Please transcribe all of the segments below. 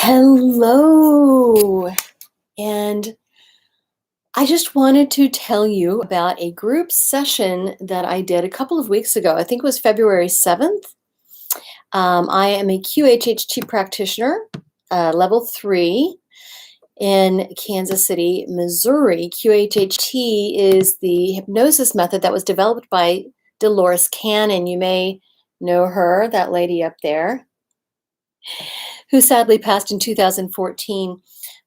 Hello. And I just wanted to tell you about a group session that I did a couple of weeks ago. I think it was February 7th. I am a QHHT practitioner, level 3 in Kansas City, Missouri. QHHT is the hypnosis method that was developed by Dolores Cannon. You may know her, that lady up there, who sadly passed in 2014.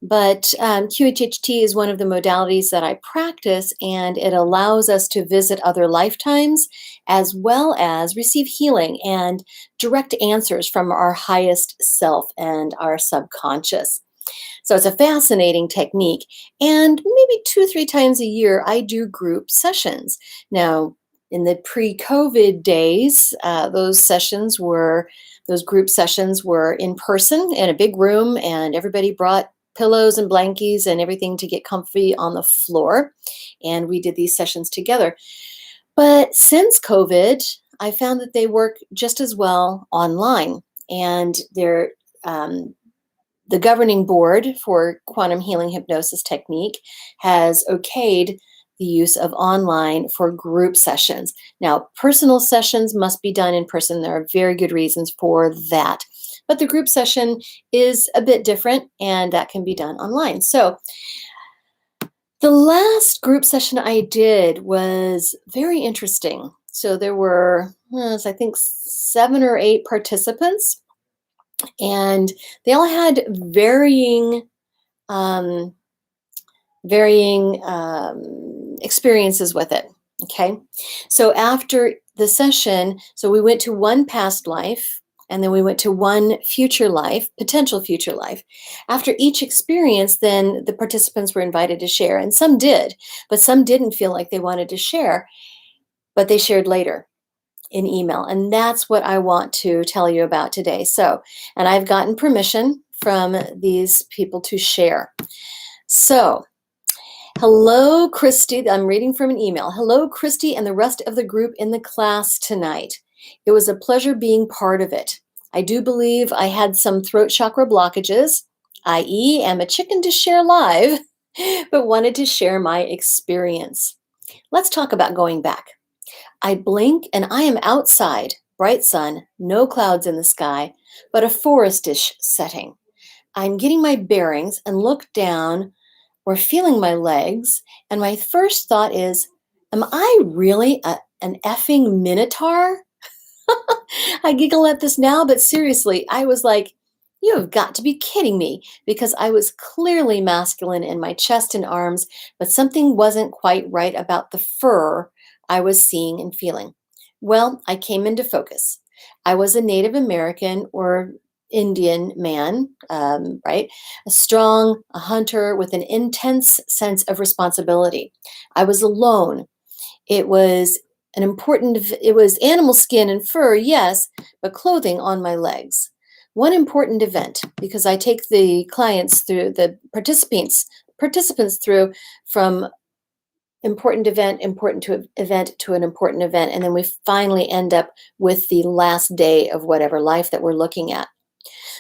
But QHHT is one of the modalities that I practice, and it allows us to visit other lifetimes as well as receive healing and direct answers from our highest self and our subconscious. So it's a fascinating technique. And maybe 2-3 times a year, I do group sessions. Now, in the pre-COVID days, those group sessions were in person in a big room, and everybody brought pillows and blankies and everything to get comfy on the floor. And we did these sessions together. But since COVID, I found that they work just as well online. And the governing board for quantum healing hypnosis technique has okayed the use of online for group sessions. Now, personal sessions must be done in person. There are very good reasons for that. But the group session is a bit different, and that can be done online. So the last group session I did was very interesting. So there were, I think, 7 or 8 participants, and they all had varying experiences with it. Okay. So after the session, so we went to one past life, and then we went to one future life, potential future life. After each experience, then the participants were invited to share, and some did, but some didn't feel like they wanted to share, but they shared later in email. And that's what I want to tell you about today. So, and I've gotten permission from these people to share. So, hello, Christy. I'm reading from an email. Hello, Christy and the rest of the group in the class tonight. It was a pleasure being part of it. I do believe I had some throat chakra blockages, i.e., am a chicken to share live, but wanted to share my experience. Let's talk about going back. I blink and I am outside, bright sun, no clouds in the sky, but a forestish setting. I'm getting my bearings and look down or feeling my legs, and my first thought is, am I really an effing minotaur? I giggle at this now, but seriously, I was like, you have got to be kidding me, because I was clearly masculine in my chest and arms, but something wasn't quite right about the fur I was seeing and feeling. Well, I came into focus. I was a Native American or Indian man, right? A strong, a hunter with an intense sense of responsibility. I was alone. It was animal skin and fur, yes, but clothing on my legs. One important event, because I take the clients through, the participants through from important event to an important event, and then we finally end up with the last day of whatever life that we're looking at.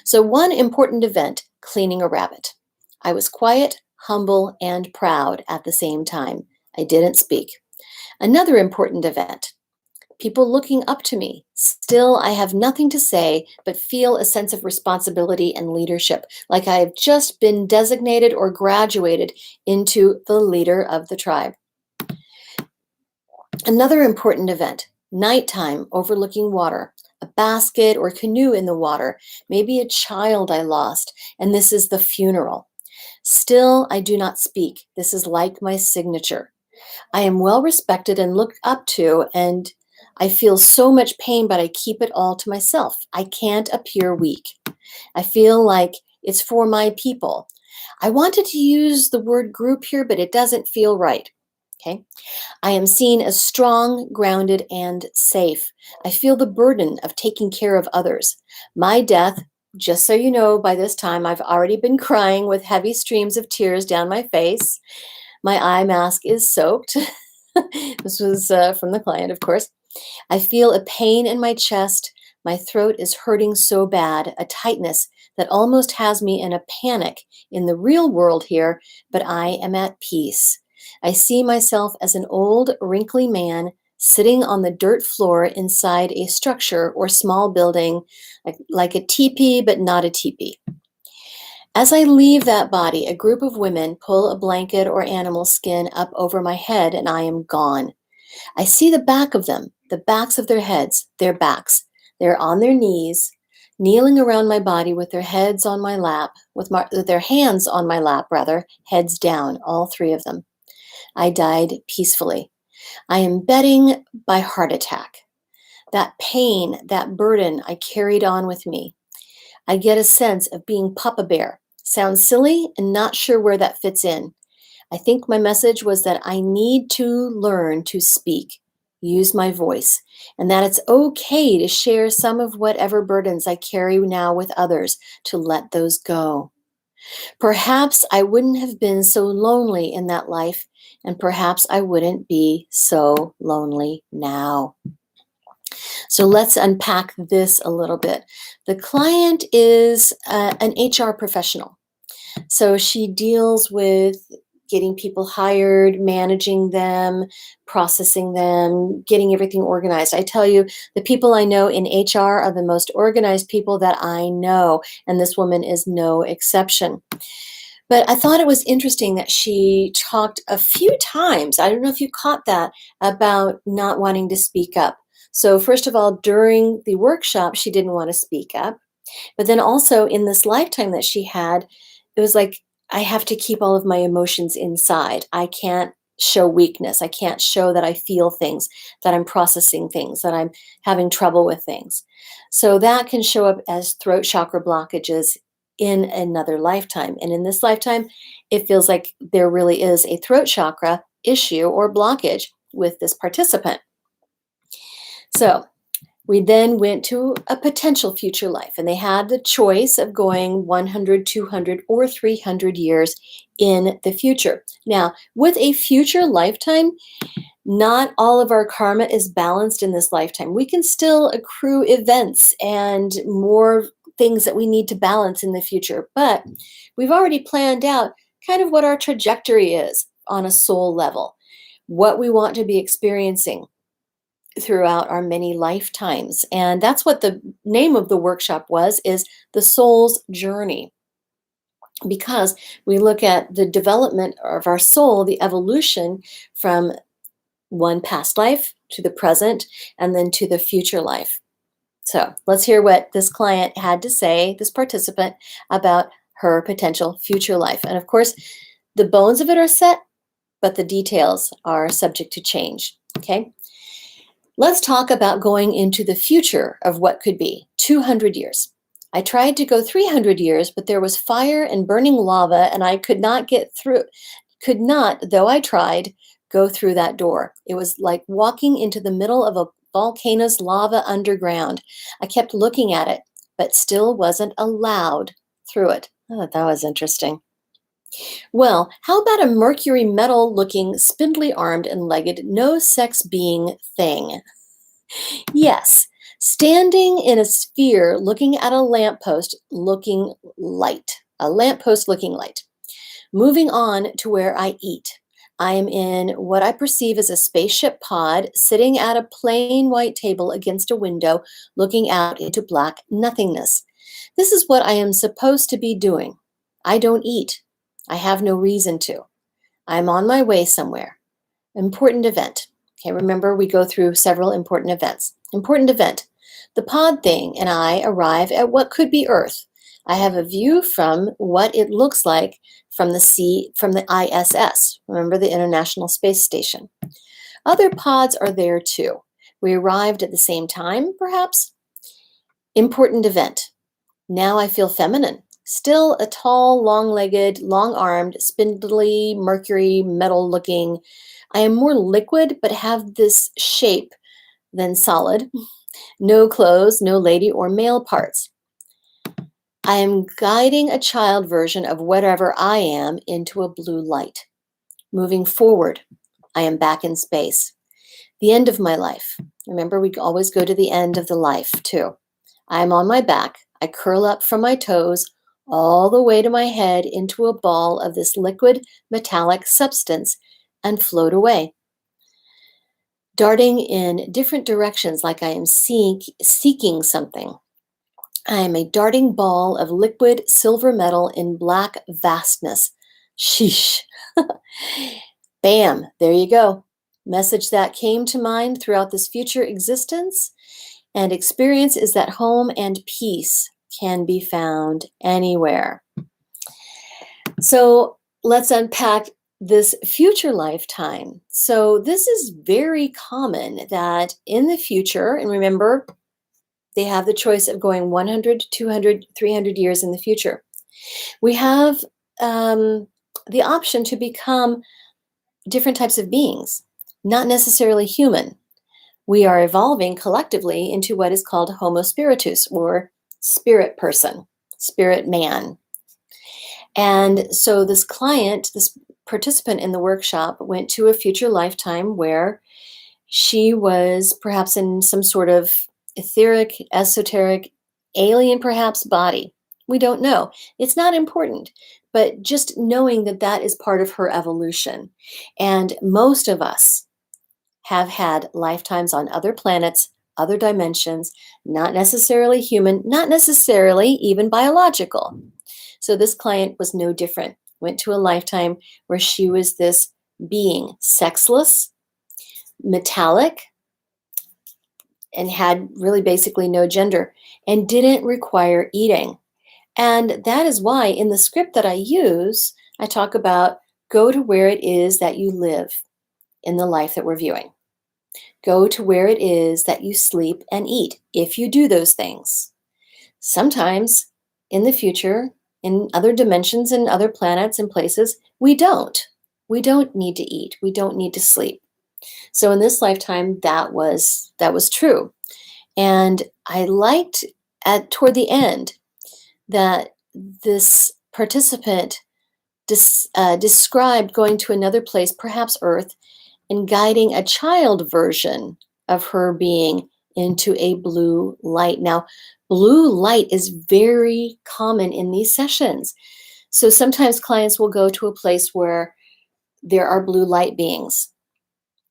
So one important event, cleaning a rabbit. I was quiet, humble, and proud at the same time. I didn't speak. Another important event, people looking up to me. Still, I have nothing to say, but feel a sense of responsibility and leadership, like I have just been designated or graduated into the leader of the tribe. Another important event, nighttime, overlooking water, a basket or canoe in the water, maybe a child I lost, and this is the funeral. Still, I do not speak. This is like my signature. I am well respected and looked up to, and I feel so much pain, but I keep it all to myself. I can't appear weak. I feel like it's for my people. I wanted to use the word group here, but it doesn't feel right. Okay. I am seen as strong, grounded, and safe. I feel the burden of taking care of others. My death, just so you know, by this time, I've already been crying with heavy streams of tears down my face. My eye mask is soaked. This was from the client, of course. I feel a pain in my chest. My throat is hurting so bad, a tightness that almost has me in a panic in the real world here, but I am at peace. I see myself as an old, wrinkly man sitting on the dirt floor inside a structure or small building, like a teepee, but not a teepee. As I leave that body, a group of women pull a blanket or animal skin up over my head, and I am gone. I see the back of them, the backs of their heads, their backs. They're on their knees, kneeling around my body with their heads on my lap, with their hands on my lap, rather, heads down, all three of them. I died peacefully. I am betting by heart attack. That pain, that burden I carried on with me. I get a sense of being Papa Bear. Sounds silly and not sure where that fits in. I think my message was that I need to learn to speak, use my voice, and that it's okay to share some of whatever burdens I carry now with others, to let those go. Perhaps I wouldn't have been so lonely in that life, and perhaps I wouldn't be so lonely now. So let's unpack this a little bit. The client is an HR professional. So she deals with getting people hired, managing them, processing them, getting everything organized. I tell you, the people I know in HR are the most organized people that I know, and this woman is no exception. But I thought it was interesting that she talked a few times, I don't know if you caught that, about not wanting to speak up. So first of all, during the workshop, she didn't want to speak up. But then also in this lifetime that she had, it was like, I have to keep all of my emotions inside. I can't show weakness. I can't show that I feel things, that I'm processing things, that I'm having trouble with things. So that can show up as throat chakra blockages in another lifetime. And in this lifetime, it feels like there really is a throat chakra issue or blockage with this participant. So we then went to a potential future life, and they had the choice of going 100, 200, or 300 years in the future. Now, with a future lifetime, not all of our karma is balanced in this lifetime. We can still accrue events and more things that we need to balance in the future, but we've already planned out kind of what our trajectory is on a soul level, what we want to be experiencing throughout our many lifetimes. And that's what the name of the workshop is the soul's journey. Because we look at the development of our soul, the evolution from one past life to the present and then to the future life. So let's hear what this client had to say, this participant, about her potential future life. And of course, the bones of it are set, but the details are subject to change. Okay. Let's talk about going into the future of what could be 200 years. I tried to go 300 years, but there was fire and burning lava, and I could not get through, though I tried, go through that door. It was like walking into the middle of a volcano's lava underground. I kept looking at it, but still wasn't allowed through it. Oh, that was interesting. Well, how about a mercury metal looking, spindly armed and legged, no sex being thing? Yes, standing in a sphere looking at a lamppost looking light, Moving on to where I eat. I am in what I perceive as a spaceship pod, sitting at a plain white table against a window, looking out into black nothingness. This is what I am supposed to be doing. I don't eat. I have no reason to. I'm on my way somewhere. Important event. Okay, remember we go through several important events. Important event. The pod thing and I arrive at what could be Earth. I have a view from what it looks like from the ISS. Remember, the International Space Station. Other pods are there too. We arrived at the same time, perhaps. Important event. Now I feel feminine. Still a tall, long-legged, long-armed, spindly, mercury, metal-looking. I am more liquid, but have this shape than solid. No clothes, no lady or male parts. I am guiding a child version of whatever I am into a blue light. Moving forward, I am back in space. The end of my life. Remember, we always go to the end of the life, too. I'm on my back. I curl up from my toes all the way to my head into a ball of this liquid metallic substance and float away, darting in different directions like I am seeking something. I am a darting ball of liquid silver metal in black vastness. Sheesh. Bam, there you go. Message that came to mind throughout this future existence and experience is that home and peace can be found anywhere. So let's unpack this future lifetime. So this is very common that in the future, and remember, they have the choice of going 100, 200, 300 years in the future. We have the option to become different types of beings, not necessarily human. We are evolving collectively into what is called Homo spiritus, or spirit person, spirit man. And so this client, this participant in the workshop, went to a future lifetime where she was perhaps in some sort of etheric, esoteric, alien perhaps body. We don't know. It's not important, but just knowing that that is part of her evolution. And most of us have had lifetimes on other planets, other dimensions, not necessarily human, not necessarily even biological. So this client was no different. Went to a lifetime where she was this being, sexless, metallic, and had really basically no gender and didn't require eating. And that is why in the script that I use, I talk about go to where it is that you live in the life that we're viewing. Go to where it is that you sleep and eat if you do those things. Sometimes in the future, in other dimensions and other planets and places, we don't. We don't need to eat. We don't need to sleep. So in this lifetime, that was true. And I liked toward the end that this participant described going to another place, perhaps Earth, and guiding a child version of her being into a blue light. Now, blue light is very common in these sessions. So sometimes clients will go to a place where there are blue light beings.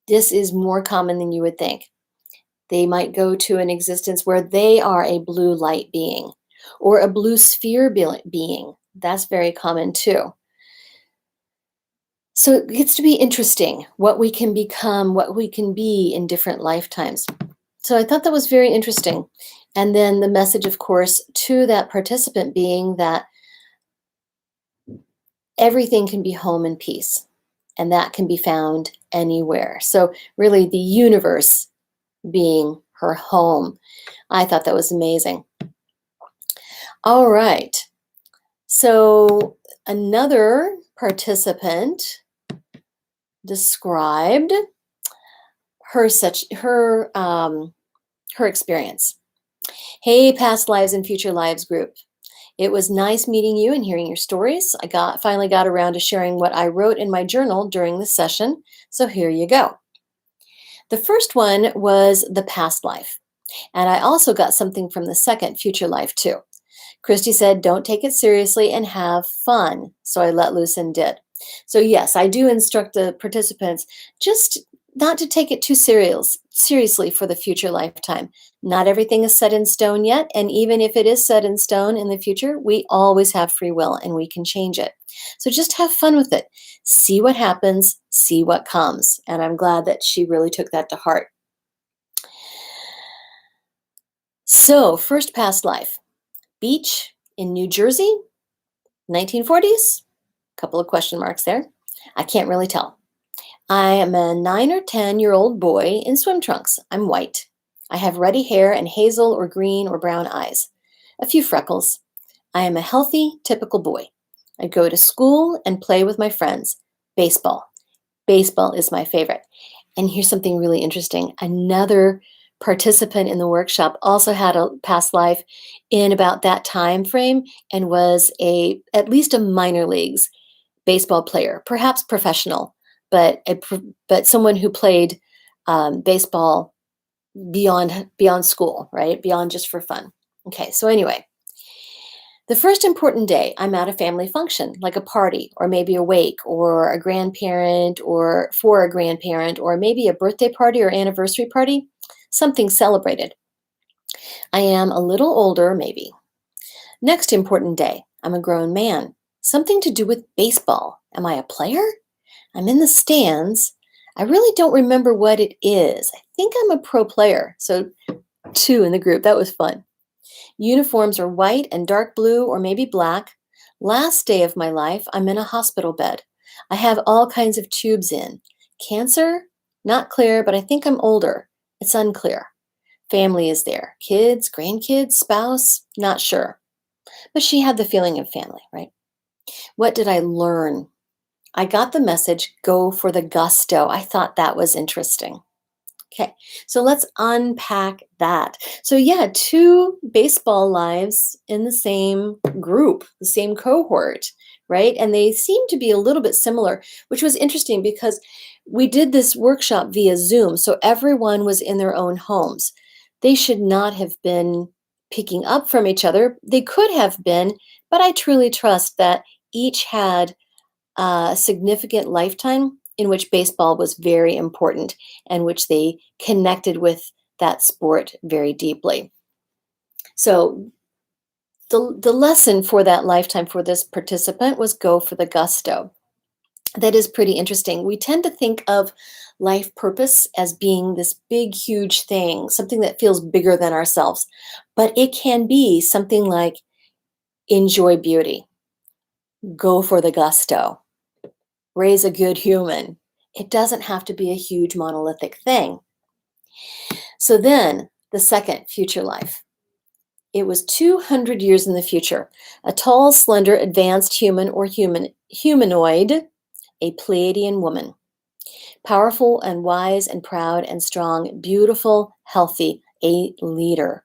This is more common than you would think. They might go to an existence where they are a blue light being or a blue sphere being. That's very common too. So it gets to be interesting what we can become, what we can be in different lifetimes. So I thought that was very interesting. And then the message, of course, to that participant being that everything can be home and peace, and that can be found anywhere. So really the universe being her home. I thought that was amazing. All right. So another participant described her experience. Hey, past lives and future lives group. It was nice meeting you and hearing your stories. I finally got around to sharing what I wrote in my journal during the session. So here you go. The first one was the past life. And I also got something from the second future life too. Christy said, don't take it seriously and have fun. So I let loose and did. So yes, I do instruct the participants just not to take it too seriously for the future lifetime. Not everything is set in stone yet. And even if it is set in stone in the future, we always have free will and we can change it. So just have fun with it. See what happens, see what comes. And I'm glad that she really took that to heart. So first past life, beach in New Jersey, 1940s. Couple of question marks there. I can't really tell. I am a 9 or 10-year-old boy in swim trunks. I'm white. I have ruddy hair and hazel or green or brown eyes. A few freckles. I am a healthy, typical boy. I go to school and play with my friends. Baseball. Baseball is my favorite. And here's something really interesting. Another participant in the workshop also had a past life in about that time frame and was at least a minor leagues baseball player, perhaps professional, but someone who played baseball beyond school, right? Beyond just for fun. Okay, so anyway, the first important day, I'm at a family function, like a party, or maybe a wake, or a grandparent, or for a grandparent, or maybe a birthday party or anniversary party, something celebrated. I am a little older, maybe. Next important day, I'm a grown man. Something to do with baseball. Am I a player? I'm in the stands. I really don't remember what it is. I think I'm a pro player. So, two in the group. That was fun. Uniforms are white and dark blue or maybe black. Last day of my life, I'm in a hospital bed. I have all kinds of tubes in. Cancer? Not clear, but I think I'm older. It's unclear. Family is there. Kids, grandkids, spouse? Not sure. But she had the feeling of family, right? What did I learn? I got the message, go for the gusto. I thought that was interesting. Okay, so let's unpack that. So, yeah, two baseball lives in the same group, the same cohort, right? And they seem to be a little bit similar, which was interesting because we did this workshop via Zoom. So, everyone was in their own homes. They should not have been picking up from each other. They could have been, but I truly trust that each had a significant lifetime in which baseball was very important and which they connected with that sport very deeply. So the lesson for that lifetime for this participant was go for the gusto. That is pretty interesting. We tend to think of life purpose as being this big, huge thing, something that feels bigger than ourselves. But it can be something like enjoy beauty, go for the gusto, raise a good human. It doesn't have to be a huge monolithic thing. So then, the second future life. It was 200 years in the future. A tall, slender, advanced human or humanoid, a Pleiadian woman. Powerful and wise and proud and strong, beautiful, healthy, a leader.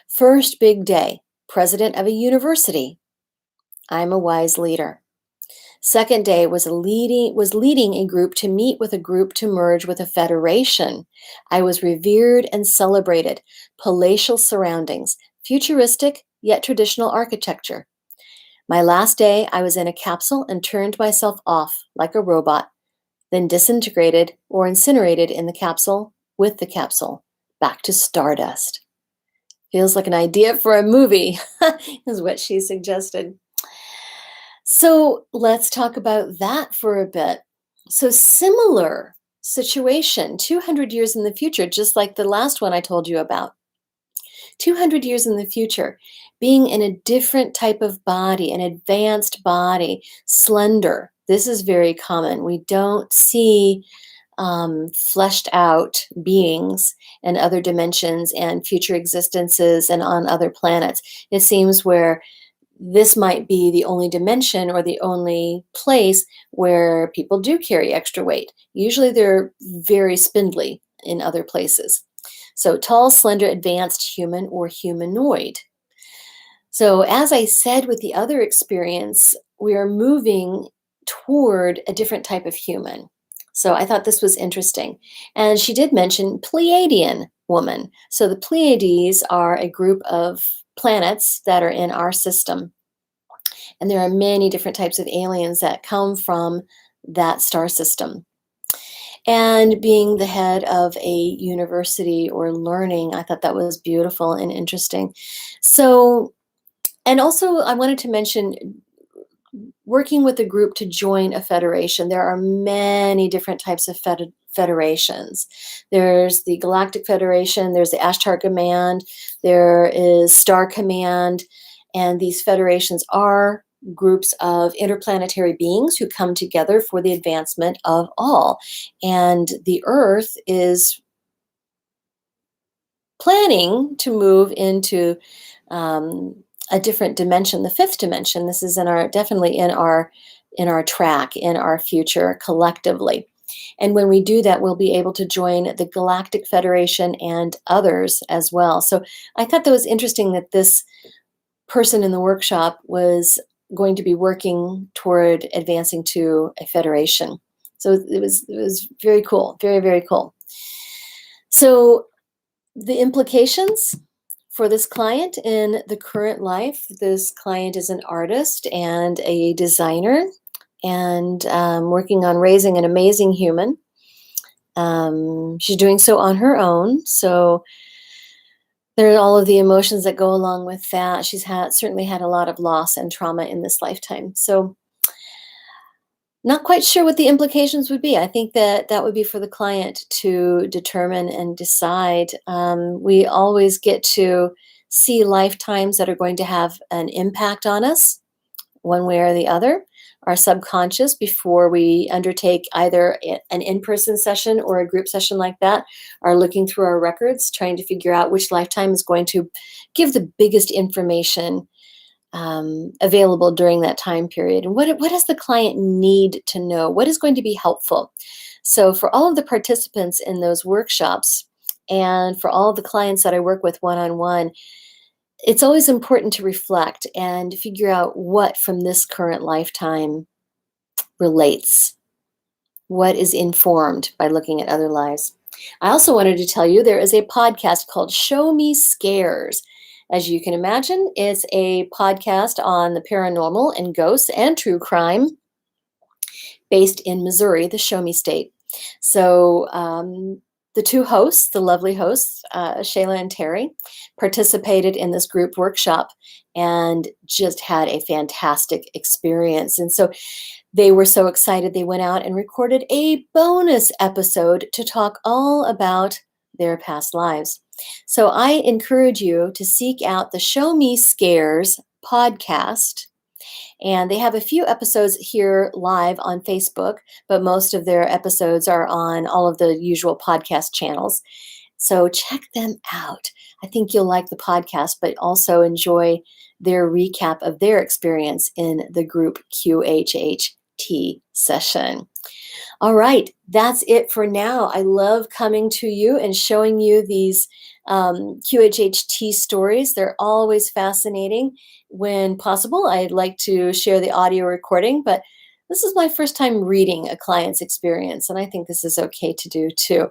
First big day, president of a university. I'm a wise leader. Second day was leading a group to meet with a group to merge with a federation. I was revered and celebrated. Palatial surroundings, futuristic yet traditional architecture. My last day, I was in a capsule and turned myself off like a robot, then disintegrated or incinerated in the capsule with the capsule, back to stardust. Feels like an idea for a movie, is what she suggested. So let's talk about that for a bit. So, similar situation, 200 years in the future, just like the last one I told you about. 200 years in the future, being in a different type of body, an advanced body, slender. This is very common. We don't see fleshed out beings in other dimensions and future existences and on other planets. It seems where this might be the only dimension or the only place where people do carry extra weight. Usually they're very spindly in other places. So tall, slender, advanced human or humanoid. So as I said with the other experience, we are moving toward a different type of human. So I thought this was interesting. And she did mention Pleiadian woman. So the Pleiades are a group of planets that are in our system. And there are many different types of aliens that come from that star system. And being the head of a university or learning, I thought that was beautiful and interesting. So, and also I wanted to mention working with a group to join a federation. There are many different types of federations. There's the Galactic Federation, there's the Ashtar Command, there is Star Command, and these federations are groups of interplanetary beings who come together for the advancement of all. And the Earth is planning to move into a different dimension, the fifth dimension. This is definitely in our track, in our future collectively. And when we do that, we'll be able to join the Galactic Federation and others as well. So I thought that was interesting that this person in the workshop was going to be working toward advancing to a federation. So it was very cool, very, very cool. So the implications For this client in the current life, this client is an artist and a designer and working on raising an amazing human. She's doing so on her own. So there are all of the emotions that go along with that. She's certainly had a lot of loss and trauma in this lifetime. So not quite sure what the implications would be. I think that that would be for the client to determine and decide. We always get to see lifetimes that are going to have an impact on us one way or the other. Our subconscious, before we undertake either an in-person session or a group session like that, are looking through our records, trying to figure out which lifetime is going to give the biggest information available during that time period. And what does the client need to know? What is going to be helpful? So for all of the participants in those workshops and for all of the clients that I work with one-on-one, it's always important to reflect and figure out what from this current lifetime relates, what is informed by looking at other lives. I also wanted to tell you there is a podcast called Show Me Scares. As you can imagine, it's a podcast on the paranormal and ghosts and true crime based in Missouri, the Show Me State. So the two hosts, the lovely hosts, Shayla and Terry, participated in this group workshop and just had a fantastic experience. And so they were so excited, they went out and recorded a bonus episode to talk all about their past lives. So I encourage you to seek out the Show Me Scares podcast. And they have a few episodes here live on Facebook, but most of their episodes are on all of the usual podcast channels. So check them out. I think you'll like the podcast, but also enjoy their recap of their experience in the group QHHT session. All right, that's it for now. I love coming to you and showing you these QHHT stories. They're always fascinating. When possible, I'd like to share the audio recording, but this is my first time reading a client's experience, and I think this is okay to do too.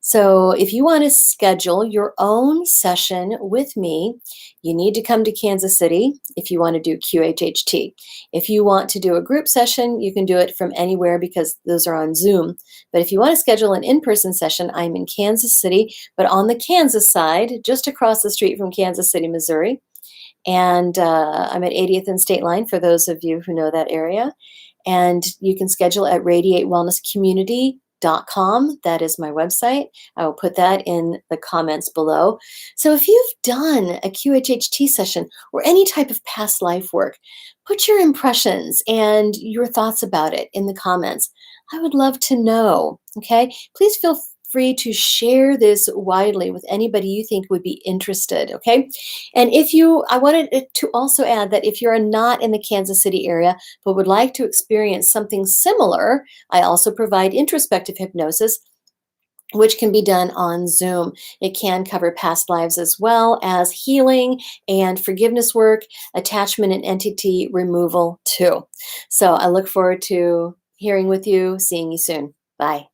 So if you want to schedule your own session with me, you need to come to Kansas City if you want to do QHHT. If you want to do a group session, you can do it from anywhere because those are on Zoom. But if you want to schedule an in-person session, I'm in Kansas City, but on the Kansas side, just across the street from Kansas City, Missouri. And I'm at 80th and State Line for those of you who know that area. And you can schedule at radiatewellnesscommunity.com. That is my website. I will put that in the comments below. So if you've done a QHHT session or any type of past life work, put your impressions and your thoughts about it in the comments. I would love to know, okay? Please feel free to share this widely with anybody you think would be interested, okay? And I wanted to also add that if you're not in the Kansas City area but would like to experience something similar, I also provide introspective hypnosis, which can be done on Zoom. It can cover past lives as well as healing and forgiveness work, attachment and entity removal too. So I look forward to hearing with you, seeing you soon. Bye.